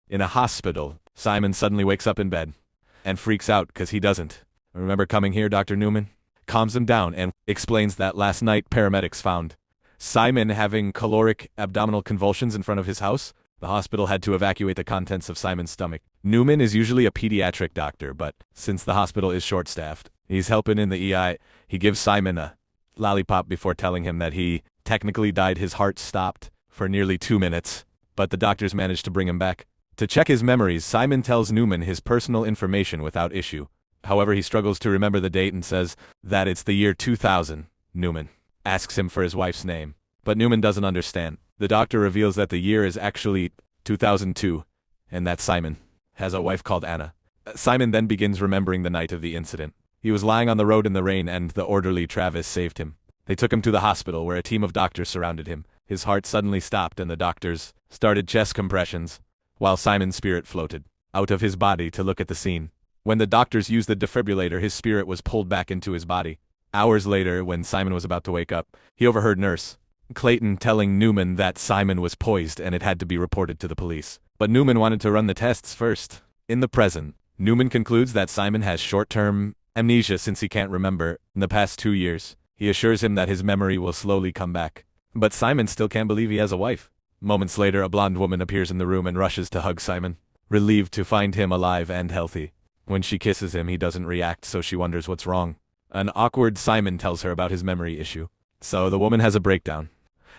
In a hospital, Simon suddenly wakes up in bed and freaks out because he doesn't remember coming here. Dr. Newman calms him down and explains that last night paramedics found Simon having caloric abdominal convulsions in front of his house. The hospital had to evacuate the contents of Simon's stomach. Newman is usually a pediatric doctor, but since the hospital is short-staffed, he's helping in the EI. He gives Simon a lollipop before telling him that he technically died. His heart stopped for nearly 2 minutes, but the doctors managed to bring him back. To check his memories, Simon tells Newman his personal information without issue. However, he struggles to remember the date and says that it's the year 2000. Newman asks him for his wife's name, but Newman doesn't understand. The doctor reveals that the year is actually 2002, and that Simon has a wife called Anna. Simon then begins remembering the night of the incident. He was lying on the road in the rain and the orderly Travis saved him. They took him to the hospital where a team of doctors surrounded him. His heart suddenly stopped and the doctors started chest compressions, while Simon's spirit floated out of his body to look at the scene. When the doctors used the defibrillator, his spirit was pulled back into his body. Hours later, when Simon was about to wake up, he overheard Nurse Clayton telling Newman that Simon was poisoned and it had to be reported to the police. But Newman wanted to run the tests first. In the present, Newman concludes that Simon has short-term amnesia since he can't remember in the past 2 years. He assures him that his memory will slowly come back. But Simon still can't believe he has a wife. Moments later, a blonde woman appears in the room and rushes to hug Simon, relieved to find him alive and healthy. When she kisses him, he doesn't react, so she wonders what's wrong. An awkward Simon tells her about his memory issue. So the woman has a breakdown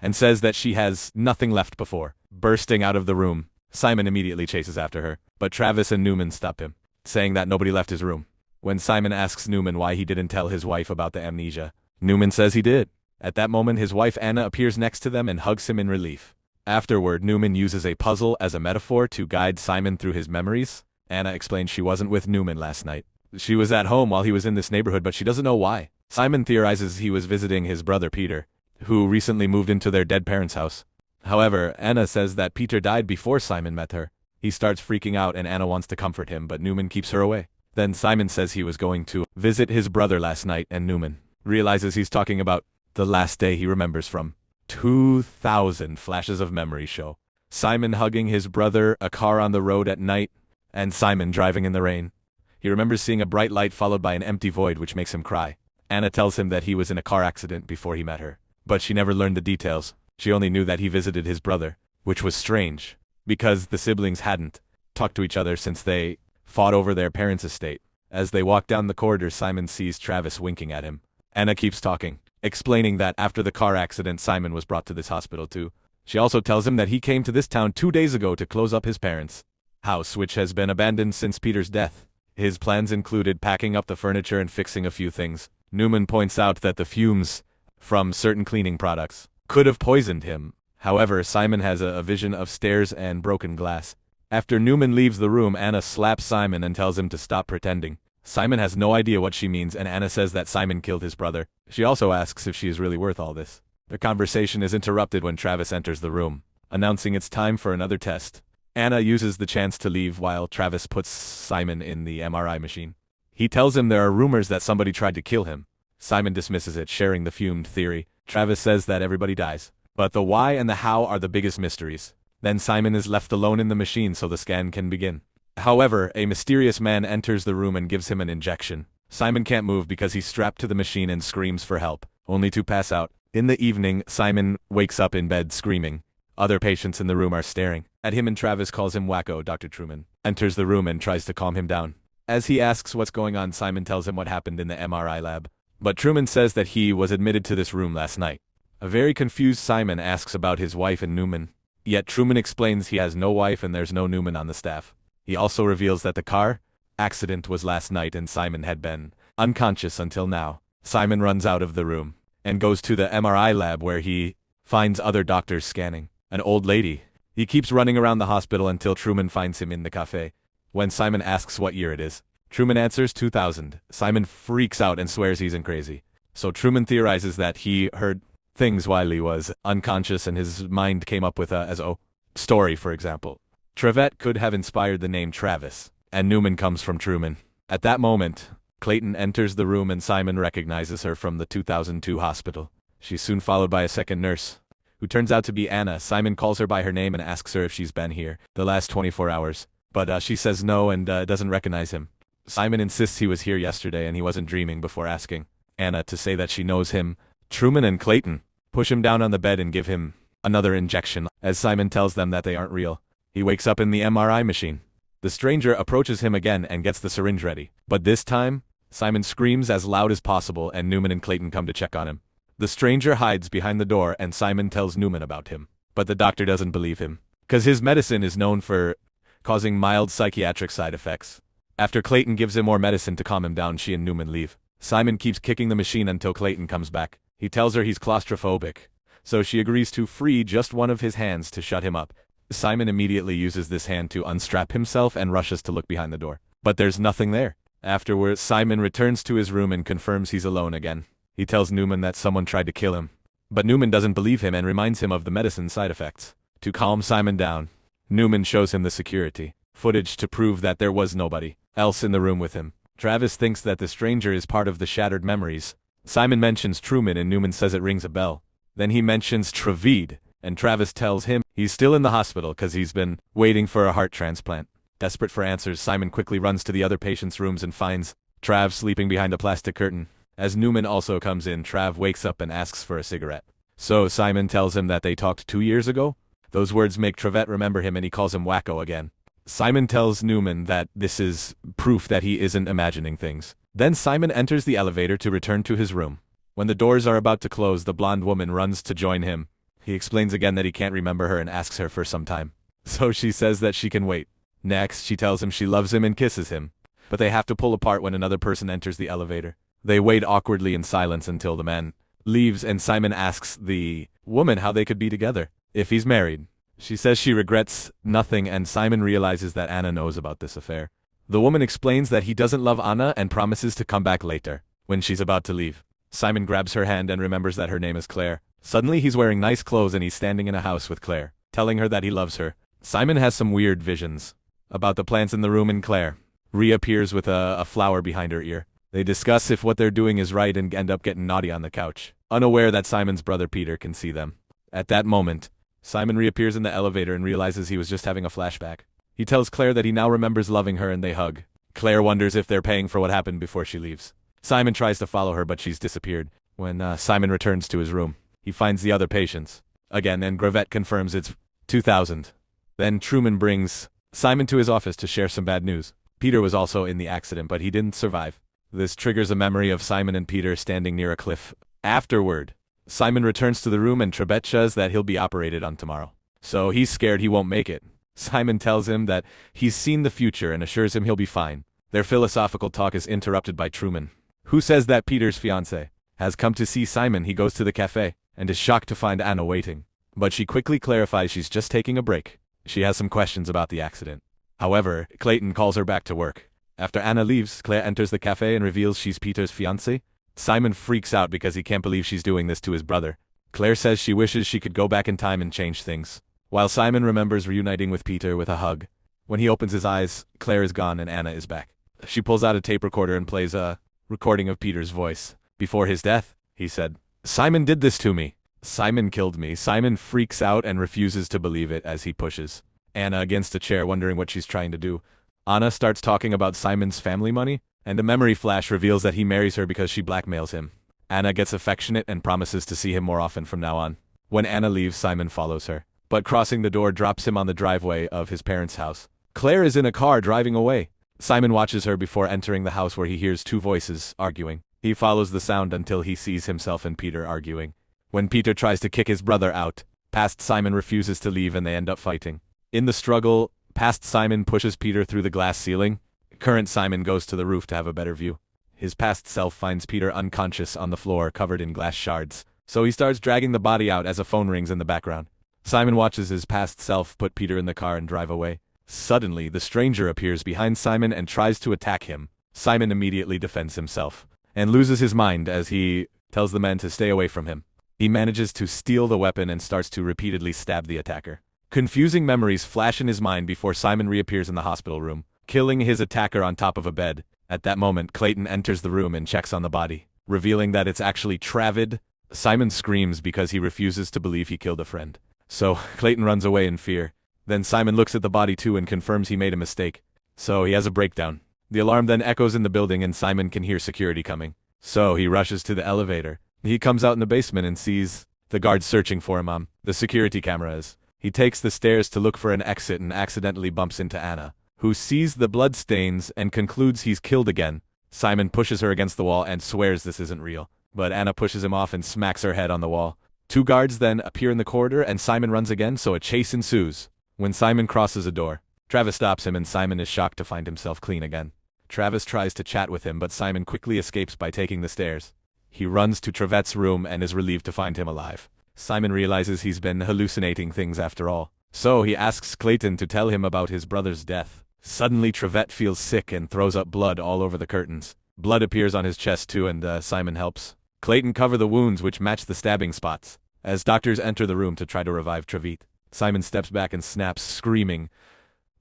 and says that she has nothing left before bursting out of the room. Simon immediately chases after her, but Travis and Newman stop him, saying that nobody left his room. When Simon asks Newman why he didn't tell his wife about the amnesia, Newman says he did. At that moment, his wife Anna appears next to them and hugs him in relief. Afterward, Newman uses a puzzle as a metaphor to guide Simon through his memories. Anna explains she wasn't with Newman last night. She was at home while he was in this neighborhood, but she doesn't know why. Simon theorizes he was visiting his brother Peter, who recently moved into their dead parents' house. However, Anna says that Peter died before Simon met her. He starts freaking out and Anna wants to comfort him, but Newman keeps her away. Then Simon says he was going to visit his brother last night and Newman realizes he's talking about the last day he remembers from 2000. Flashes of memory show Simon hugging his brother, a car on the road at night, and Simon driving in the rain. He remembers seeing a bright light followed by an empty void, which makes him cry. Anna tells him that he was in a car accident before he met her, but she never learned the details. She only knew that he visited his brother, which was strange, because the siblings hadn't talked to each other since they fought over their parents' estate. As they walk down the corridor, Simon sees Travis winking at him. Anna keeps talking, explaining that after the car accident, Simon was brought to this hospital too. She also tells him that he came to this town 2 days ago to close up his parents' house, which has been abandoned since Peter's death. His plans included packing up the furniture and fixing a few things. Newman points out that the fumes from certain cleaning products could have poisoned him. However, Simon has a vision of stairs and broken glass. After Newman leaves the room, Anna slaps Simon and tells him to stop pretending. Simon has no idea what she means, and Anna says that Simon killed his brother. She also asks if she is really worth all this. Their conversation is interrupted when Travis enters the room, announcing it's time for another test. Anna uses the chance to leave while Travis puts Simon in the MRI machine. He tells him there are rumors that somebody tried to kill him. Simon dismisses it, sharing the fumed theory. Travis says that everybody dies, but the why and the how are the biggest mysteries. Then Simon is left alone in the machine so the scan can begin. However, a mysterious man enters the room and gives him an injection. Simon can't move because he's strapped to the machine and screams for help, only to pass out. In the evening, Simon wakes up in bed screaming. Other patients in the room are staring at him and Travis calls him wacko. Dr. Truman enters the room and tries to calm him down. As he asks what's going on, Simon tells him what happened in the MRI lab. But Truman says that he was admitted to this room last night. A very confused Simon asks about his wife and Newman. Yet Truman explains he has no wife and there's no Newman on the staff. He also reveals that the car accident was last night and Simon had been unconscious until now. Simon runs out of the room and goes to the MRI lab where he finds other doctors scanning. An old lady. He keeps running around the hospital until Truman finds him in the cafe. When Simon asks what year it is, Truman answers 2000. Simon freaks out and swears he's crazy. So Truman theorizes that he heard things while he was unconscious and his mind came up with a story, for example. Trevette could have inspired the name Travis, and Newman comes from Truman. At that moment, Clayton enters the room and Simon recognizes her from the 2002 hospital. She's soon followed by a second nurse. who turns out to be Anna. Simon calls her by her name and asks her if she's been here the last 24 hours. But she says no and doesn't recognize him. Simon insists he was here yesterday and he wasn't dreaming before asking Anna to say that she knows him. Truman and Clayton push him down on the bed and give him another injection. As Simon tells them that they aren't real, he wakes up in the MRI machine. The stranger approaches him again and gets the syringe ready. But this time, Simon screams as loud as possible and Newman and Clayton come to check on him. The stranger hides behind the door and Simon tells Newman about him. But the doctor doesn't believe him, because his medicine is known for causing mild psychiatric side effects. After Clayton gives him more medicine to calm him down, she and Newman leave. Simon keeps kicking the machine until Clayton comes back. He tells her he's claustrophobic, so she agrees to free just one of his hands to shut him up. Simon immediately uses this hand to unstrap himself and rushes to look behind the door. But there's nothing there. Afterwards, Simon returns to his room and confirms he's alone again. He tells Newman that someone tried to kill him. But Newman doesn't believe him and reminds him of the medicine side effects. To calm Simon down, Newman shows him the security footage to prove that there was nobody else in the room with him. Travis thinks that the stranger is part of the shattered memories. Simon mentions Truman and Newman says it rings a bell. Then he mentions Travid, and Travis tells him he's still in the hospital because he's been waiting for a heart transplant. Desperate for answers, Simon quickly runs to the other patients' rooms and finds Trav sleeping behind a plastic curtain. As Newman also comes in, Trav wakes up and asks for a cigarette. So Simon tells him that they talked 2 years ago. Those words make Trevette remember him and he calls him wacko again. Simon tells Newman that this is proof that he isn't imagining things. Then Simon enters the elevator to return to his room. When the doors are about to close, the blonde woman runs to join him. He explains again that he can't remember her and asks her for some time. So she says that she can wait. Next, she tells him she loves him and kisses him. But they have to pull apart when another person enters the elevator. They wait awkwardly in silence until the man leaves and Simon asks the woman how they could be together if he's married. She says she regrets nothing and Simon realizes that Anna knows about this affair. The woman explains that he doesn't love Anna and promises to come back later. When she's about to leave, Simon grabs her hand and remembers that her name is Claire. Suddenly he's wearing nice clothes and he's standing in a house with Claire, telling her that he loves her. Simon has some weird visions about the plants in the room and Claire reappears with a flower behind her ear. They discuss if what they're doing is right and end up getting naughty on the couch, unaware that Simon's brother Peter can see them. At that moment, Simon reappears in the elevator and realizes he was just having a flashback. He tells Claire that he now remembers loving her and they hug. Claire wonders if they're paying for what happened before she leaves. Simon tries to follow her but she's disappeared. When Simon returns to his room, he finds the other patients again and Gravette confirms it's 2000. Then Truman brings Simon to his office to share some bad news. Peter was also in the accident but he didn't survive. This triggers a memory of Simon and Peter standing near a cliff. Afterward, Simon returns to the room and Trebet says that he'll be operated on tomorrow. So he's scared he won't make it. Simon tells him that he's seen the future and assures him he'll be fine. Their philosophical talk is interrupted by Truman, who says that Peter's fiancée has come to see Simon. He goes to the cafe and is shocked to find Anna waiting. But she quickly clarifies she's just taking a break. She has some questions about the accident. However, Clayton calls her back to work. After Anna leaves, Claire enters the cafe and reveals she's Peter's fiancée. Simon freaks out because he can't believe she's doing this to his brother. Claire says she wishes she could go back in time and change things, while Simon remembers reuniting with Peter with a hug. When he opens his eyes, Claire is gone and Anna is back. She pulls out a tape recorder and plays a recording of Peter's voice. Before his death, he said, "Simon did this to me. Simon killed me." Simon freaks out and refuses to believe it as he pushes Anna against a chair, wondering what she's trying to do. Anna starts talking about Simon's family money, and a memory flash reveals that he marries her because she blackmails him. Anna gets affectionate and promises to see him more often from now on. When Anna leaves, Simon follows her, but crossing the door drops him on the driveway of his parents' house. Claire is in a car driving away. Simon watches her before entering the house where he hears two voices arguing. He follows the sound until he sees himself and Peter arguing. When Peter tries to kick his brother out, past Simon refuses to leave and they end up fighting. In the struggle, past Simon pushes Peter through the glass ceiling. Current Simon goes to the roof to have a better view. His past self finds Peter unconscious on the floor covered in glass shards, so he starts dragging the body out as a phone rings in the background. Simon watches his past self put Peter in the car and drive away. Suddenly, the stranger appears behind Simon and tries to attack him. Simon immediately defends himself and loses his mind as he tells the men to stay away from him. He manages to steal the weapon and starts to repeatedly stab the attacker. Confusing memories flash in his mind before Simon reappears in the hospital room, killing his attacker on top of a bed. At that moment, Clayton enters the room and checks on the body, revealing that it's actually Travid. Simon screams because he refuses to believe he killed a friend. So, Clayton runs away in fear. Then Simon looks at the body too and confirms he made a mistake. So he has a breakdown. The alarm then echoes in the building and Simon can hear security coming. So he rushes to the elevator. He comes out in the basement and sees the guards searching for him on the security cameras. He takes the stairs to look for an exit and accidentally bumps into Anna, who sees the bloodstains and concludes he's killed again. Simon pushes her against the wall and swears this isn't real, but Anna pushes him off and smacks her head on the wall. Two guards then appear in the corridor and Simon runs again, so a chase ensues. When Simon crosses a door, Travis stops him and Simon is shocked to find himself clean again. Travis tries to chat with him, but Simon quickly escapes by taking the stairs. He runs to Trevette's room and is relieved to find him alive. Simon realizes he's been hallucinating things after all, so he asks Clayton to tell him about his brother's death. Suddenly Trevette feels sick and throws up blood all over the curtains. Blood appears on his chest too and Simon helps Clayton cover the wounds which match the stabbing spots. As doctors enter the room to try to revive Trevette, Simon steps back and snaps, screaming,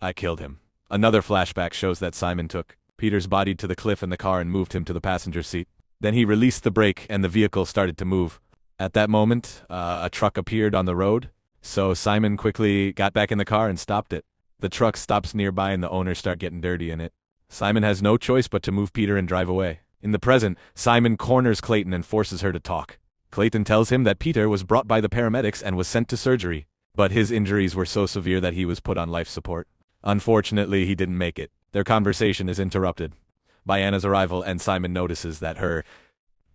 "I killed him." Another flashback shows that Simon took Peter's body to the cliff in the car and moved him to the passenger seat. Then he released the brake and the vehicle started to move. At that moment, a truck appeared on the road, so Simon quickly got back in the car and stopped it. The truck stops nearby and the owners start getting dirty in it. Simon has no choice but to move Peter and drive away. In the present, Simon corners Clayton and forces her to talk. Clayton tells him that Peter was brought by the paramedics and was sent to surgery, but his injuries were so severe that he was put on life support. Unfortunately, he didn't make it. Their conversation is interrupted by Anna's arrival and Simon notices that her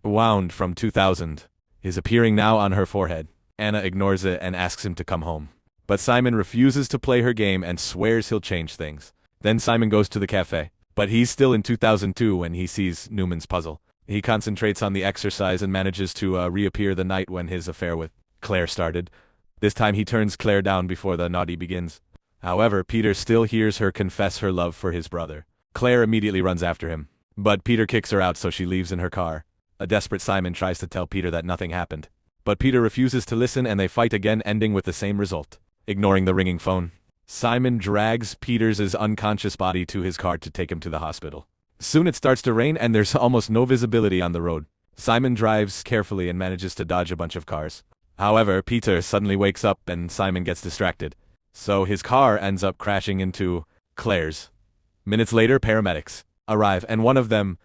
wound from 2000 is appearing now on her forehead. Anna ignores it and asks him to come home. But Simon refuses to play her game and swears he'll change things. Then Simon goes to the cafe, but he's still in 2002 when he sees Newman's puzzle. He concentrates on the exercise and manages to reappear the night when his affair with Claire started. This time he turns Claire down before the naughty begins. However, Peter still hears her confess her love for his brother. Claire immediately runs after him, but Peter kicks her out so she leaves in her car. A desperate Simon tries to tell Peter that nothing happened, but Peter refuses to listen and they fight again, ending with the same result. Ignoring the ringing phone, Simon drags Peter's unconscious body to his car to take him to the hospital. Soon it starts to rain and there's almost no visibility on the road. Simon drives carefully and manages to dodge a bunch of cars. However, Peter suddenly wakes up and Simon gets distracted, so his car ends up crashing into Claire's. Minutes later, paramedics arrive and one of them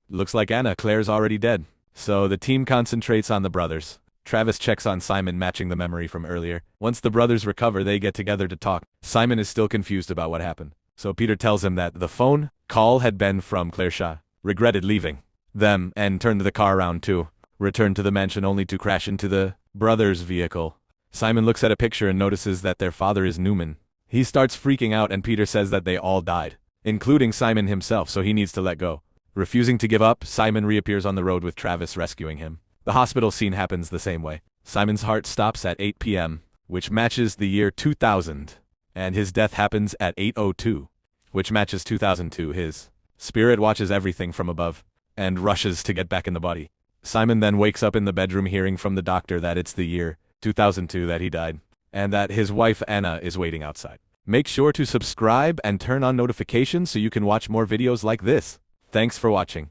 looks like Anna. Claire's already dead, so the team concentrates on the brothers. Travis checks on Simon, matching the memory from earlier. Once the brothers recover, they get together to talk. Simon is still confused about what happened, so Peter tells him that the phone call had been from Claire Shaw, regretted leaving them, and turned the car around to return to the mansion only to crash into the brothers' vehicle. Simon looks at a picture and notices that their father is Newman. He starts freaking out and Peter says that they all died, including Simon himself, so he needs to let go. Refusing to give up, Simon reappears on the road with Travis rescuing him. The hospital scene happens the same way. Simon's heart stops at 8 p.m., which matches the year 2000, and his death happens at 8:02, which matches 2002. His spirit watches everything from above and rushes to get back in the body. Simon then wakes up in the bedroom hearing from the doctor that it's the year 2002 that he died, and that his wife Anna is waiting outside. Make sure to subscribe and turn on notifications so you can watch more videos like this. Thanks for watching.